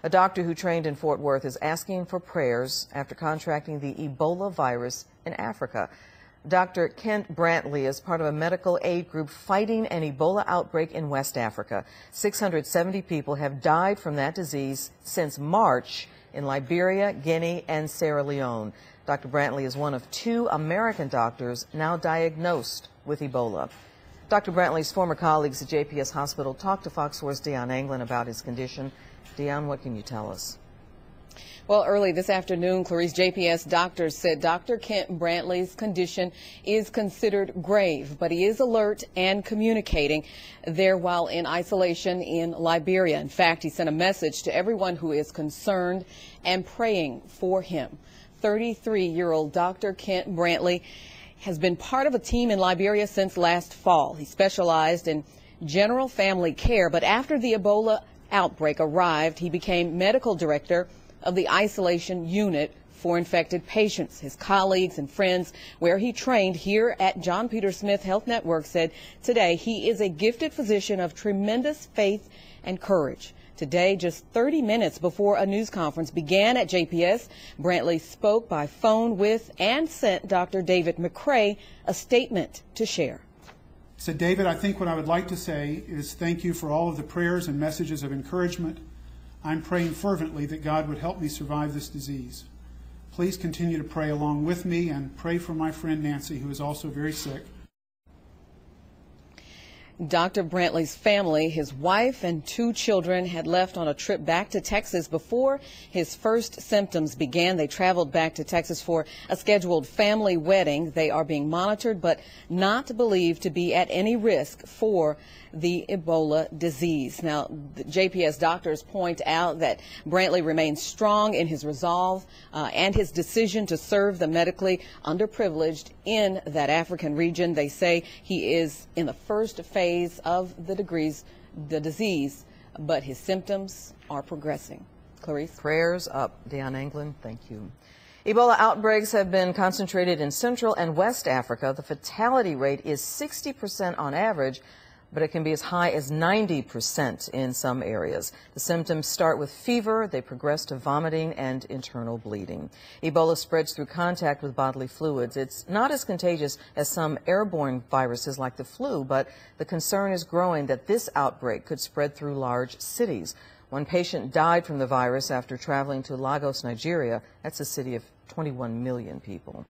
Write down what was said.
A doctor who trained in Fort Worth is asking for prayers after contracting the Ebola virus in Africa. Dr. Kent Brantley is part of a medical aid group fighting an Ebola outbreak in West Africa. 670 people have died from that disease since March in Liberia, Guinea, and Sierra Leone. Dr. Brantley is one of 2 American doctors now diagnosed with Ebola. Dr. Brantley's former colleagues at JPS Hospital talked to Fox 4's Deion Anglin about his condition. Deion, what can you tell us? Well, early this afternoon, Clarice, JPS doctors said Dr. Kent Brantley's condition is considered grave, but he is alert and communicating there while in isolation in Liberia. In fact, he sent a message to everyone who is concerned and praying for him. 33-year-old Dr. Kent Brantley has been part of a team in Liberia since last fall. He specialized in general family care, but after the Ebola outbreak arrived, he became medical director of the isolation unit for infected patients. His colleagues and friends where he trained here at John Peter Smith Health Network said today he is a gifted physician of tremendous faith and courage. Today, just 30 minutes before a news conference began at JPS, Brantley spoke by phone with and sent Dr. David McCrae a statement to share. So David, I think what I would like to say is thank you for all of the prayers and messages of encouragement. I'm praying fervently that God would help me survive this disease. Please continue to pray along with me and pray for my friend Nancy, who is also very sick. Dr. Brantley's family, his wife and 2 children, had left on a trip back to Texas before his first symptoms began. They traveled back to Texas for a scheduled family wedding. They are being monitored but not believed to be at any risk for the Ebola disease. Now, the JPS doctors point out that Brantley remains strong in his resolve and his decision to serve the medically underprivileged in that African region. They say he is in the first phase of the disease, but his symptoms are progressing. Clarice? Prayers up. Deion Anglin, thank you. Ebola outbreaks have been concentrated in Central and West Africa. The fatality rate is 60% on average, but it can be as high as 90% in some areas. The symptoms start with fever, they progress to vomiting and internal bleeding. Ebola spreads through contact with bodily fluids. It's not as contagious as some airborne viruses like the flu, but the concern is growing that this outbreak could spread through large cities. One patient died from the virus after traveling to Lagos, Nigeria. That's a city of 21 million people.